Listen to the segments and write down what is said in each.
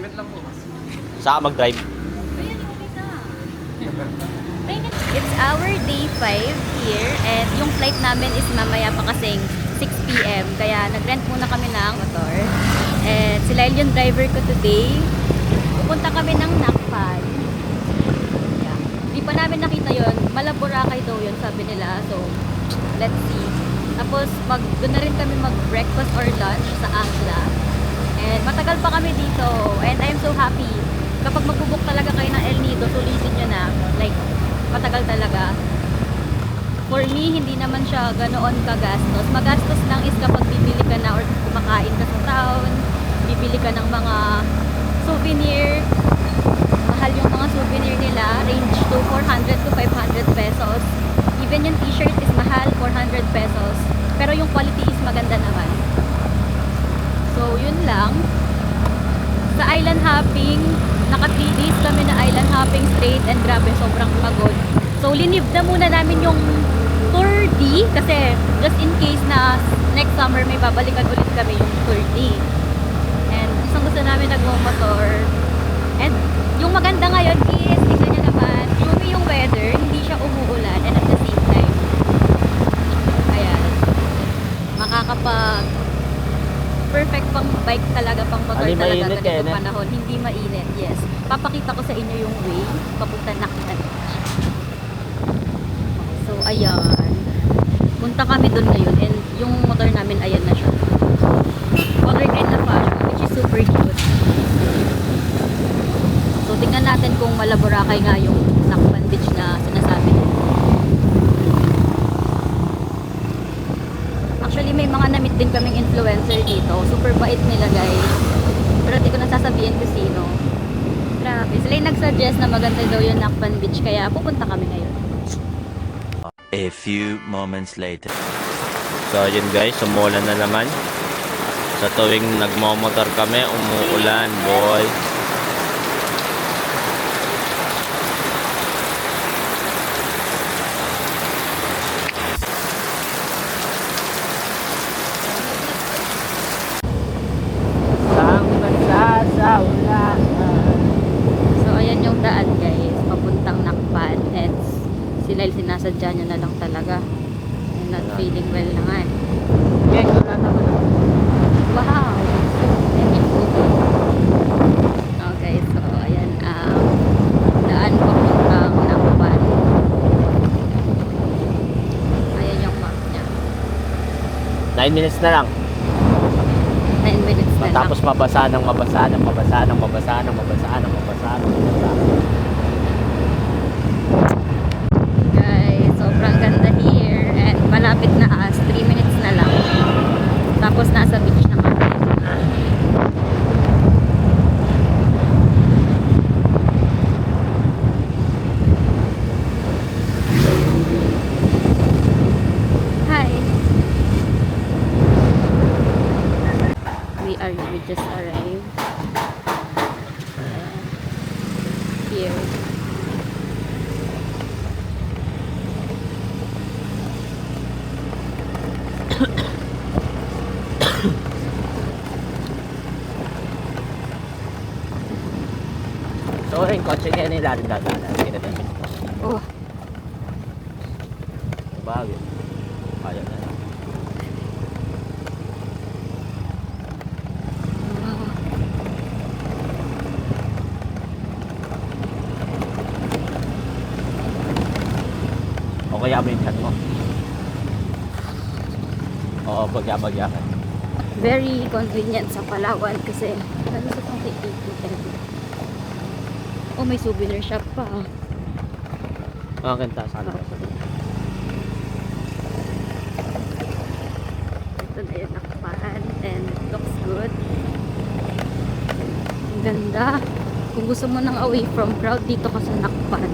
Saglit lang po. Saka mag-drive. It's our day 5 here and yung flight namin is mamaya pa kasing 6 p.m. Kaya nag-rent muna kami ng motor. And sila yung driver ko today. Pupunta kami ng Nakpan. Yeah. Di pa namin nakita yon. Malaboracay daw yun, sabi nila. So, let's see. Tapos, doon na rin kami mag-breakfast or lunch sa Angla. And matagal pa kami dito. And I'm so happy. Kapag magbubuk talaga kayo ng El Nido, sulitin nyo na. Like, matagal talaga. For me, hindi naman siya ganoon kagastos. Magastos lang is kapag bibili ka na or kumakain ka sa town, bibili ka ng mga souvenir. Mahal yung mga souvenir nila. Range to 400 to 500 pesos. Even yung t-shirt is mahal, 400 pesos. Pero yung quality is maganda naman. So, yun lang. Sa island hopping, naka 3 days kami na island hopping straight and grabe, sobrang pagod. So, linib na muna namin yung Tour D kasi just in case na next summer may babalikan ulit kami yung Tour D. And gusto namin nagmo-motor. And yung maganda ngayon is, tingnan nyo naman, yung weather, hindi siya umuulan and at the same time, ayan, makakapag perfect pang bike talaga, pang motor talaga ganito panahon. Hindi mainit, yes. Papakita ko sa inyo yung way papunta Nakpan. So, ayan. Punta kami doon ngayon and yung motor namin, ayan na siya. Colored in na fashion, which is super cute. So, tingnan natin kung Malaboracay nga yung Nakpan Beach na sinasabi nila. Actually, may mga namit din kaming influencer dito. Super bait nila, guys. Pero di ko nasasabihin kung sino. Grabe. Sila yung nag-suggest na maganda daw yung Nakpan Beach. Kaya pupunta kami ngayon. A few moments later. So yun guys, umuulan na naman. Sa tuwing nagmomotor kami, umuulan, boy. So, ayan yung daan, guys. Papuntang Nakpan. And sila sinasadya nyo na lang talaga. I'm not feeling well na nga. Wow! Okay, so ayan ang daan papuntang Nakpan. Ayan yung map niya. 9 minutes na lang. 9 minutes na lang. Tapos mabasa ng mabasa ng mabasa ng mabasa ng mabasa ng mabasa ng mabasa. Guys, sobrang ganda here. And malapit na 3 minutes na lang. Tapos nasa beach na kami. Hi. We just arrived. Here. So yung kotse kaya nila rin dadaanan. Oh, Bagay. Kaya na lang. O kaya mo yung chat mo. Oo, bagya-bagya ka. very convenient sa Palawan kasi ano sa pang ATM. Oh, may souvenir shop pa. Akin ta sana. Ito na yung Nakpan and it looks good. Ang ganda. Kung gusto mo nang away from crowd, dito ka sa Nakpan.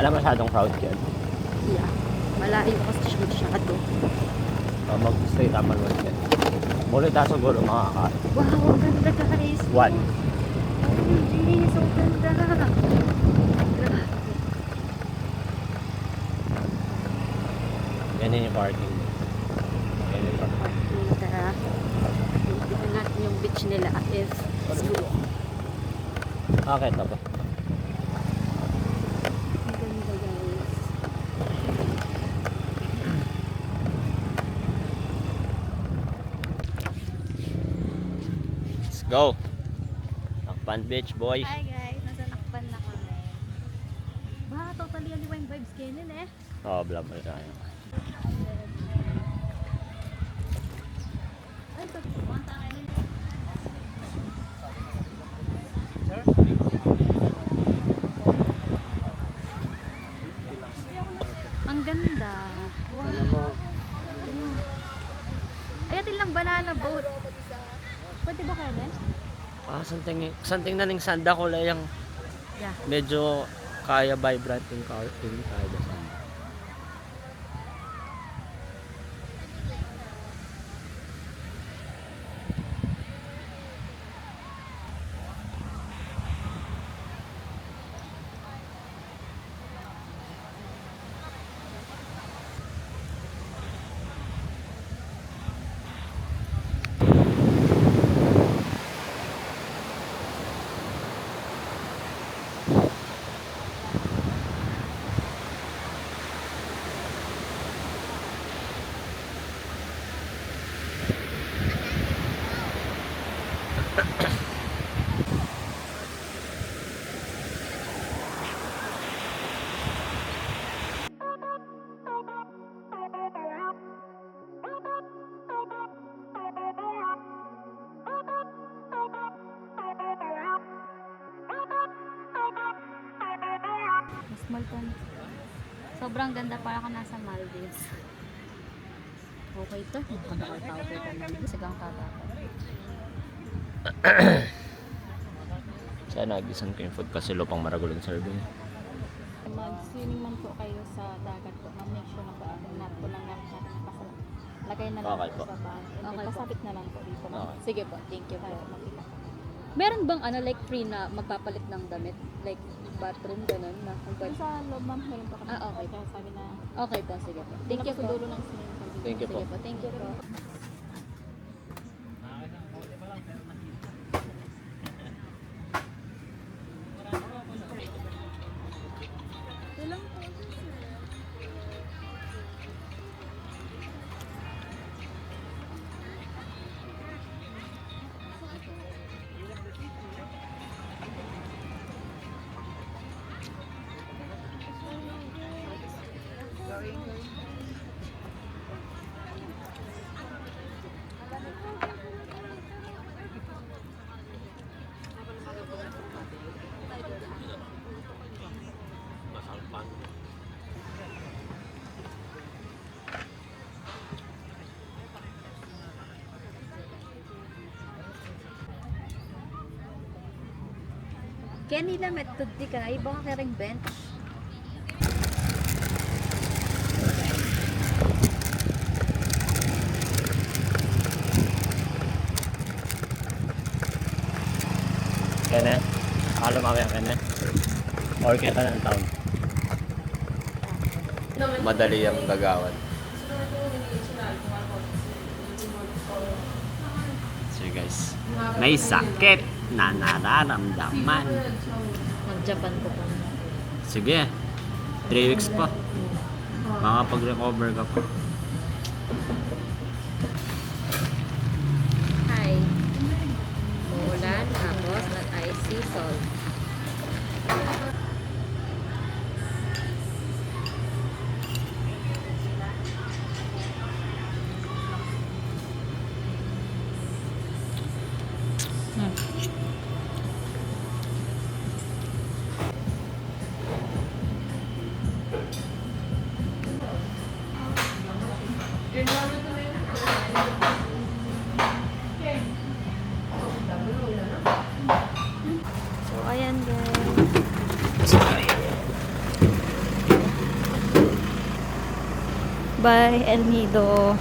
Alam masyadong crowd yan. Yeah. Malayo kasi siya masyado. Mag-stay naman yan. Muli tayo siguro makakain. Wow, ang ganda guys. One. OMG, so ganda. Yan yung parking. Yan yung parking. Tara. Tingnan natin yung beach nila if it's good. Okay, ito ba? Ang ganda guys. Let's go! Nakpan Beach, boy. Hi guys, nasa Nakpan na kami. Ba, totally aliwang vibes kainin eh. Oh, blah blah tayo. Ay, ito, kumanta kayo. Ang ganda. Wow. Ay, atin lang banana boat. Pwede ba kayo din? Something na ning sanda ko lang yung Yeah. medyo kaya vibrant yung car yung kaya ba sanda. Mas Malton. Sobrang ganda, para ka nasa Maldives. Okay to. Magkakataw ko ito naman. Sigang tatapon. Sana nagisan ko yung food kasi lupang maragulong serving. Mag-swimming man po kayo sa dagat po. Ma-make sure na po not po lang lagay na lang Okay po po. sa bag. And Okay then, po. pasapit na lang po dito. Okay. Sige po, thank you po. Para makita. Meron bang like free na magpapalit ng damit? Like bathroom, ganun na? Kung Kung pwede. sa loob ma'am, meron pa kami. Ah, okay. Kaya sabi na, Okay po, sige po. Thank you sa po. dulo ng swimming pool. Thank you po. Sige po, thank you po. Kenila metod di ka, iba ka kareng bench. Kaya akala mamaya kaya or kaya ka ng town. Madali yung gagawan. So guys, may sakit na nararamdaman. Mag-Japan ko pa. Sige, 3 weeks pa. Makapag-recover ka pa. Hi. Umulan, tapos nag-icy salt. So, ayan guys. Bye, El Nido.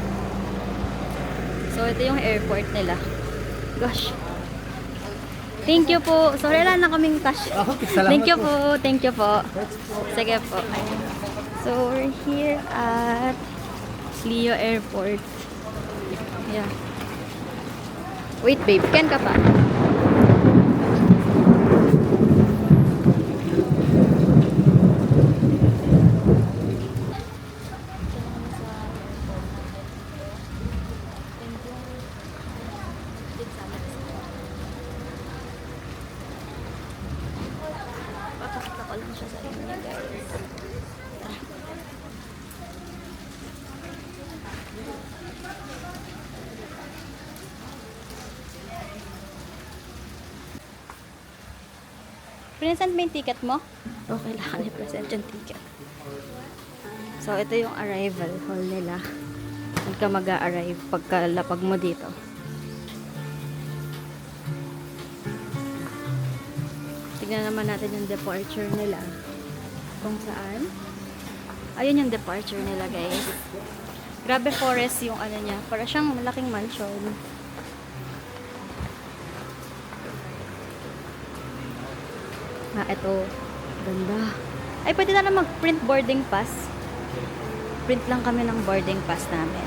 So, ito yung airport nila. Gosh. Thank you po. Sorry, lang na kaming cash. Thank you po. Thank you po. Sige po. So, we're here at Leo Airport. Yeah. Wait, babe. Ken ka pa? Present mo yung ticket mo? Okay, kailangan i-present yung ticket. So, ito yung arrival hall nila. Saan ka mag-a-arrive pagkalapag mo dito. Tignan naman natin yung departure nila. Kung saan. Ayun yung departure nila, guys. Grabe forest yung ano niya. Para siyang malaking mansion. Ito. Ganda. Ay, pwede na mag-print boarding pass. Print lang kami ng boarding pass namin.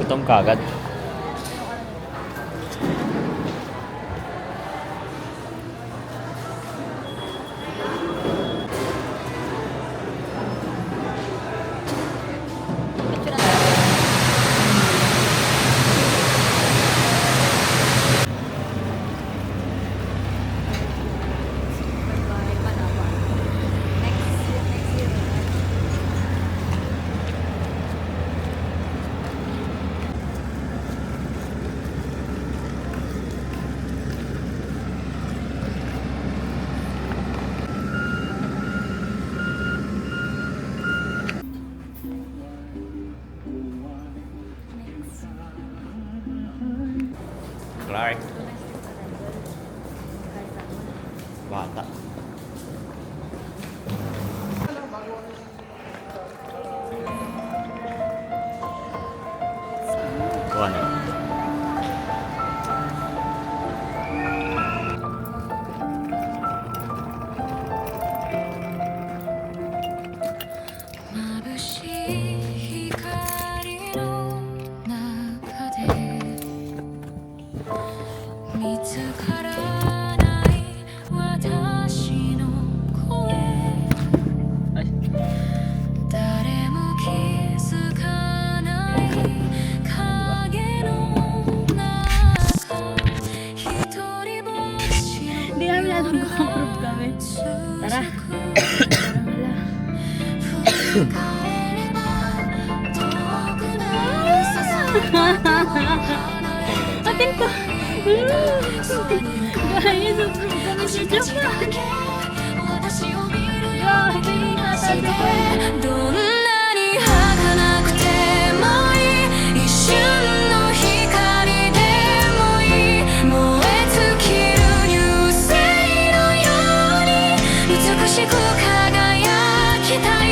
Gutom kagad. Clark. Bata. Ano? Hindi namin alam kung approve kami. Tara. Ating ko. Guys, approve kami sa Japan. Grabe, natatawa. どんなに儚くてもいい一瞬の光でもいい燃え尽きる流星のように美しく輝きたい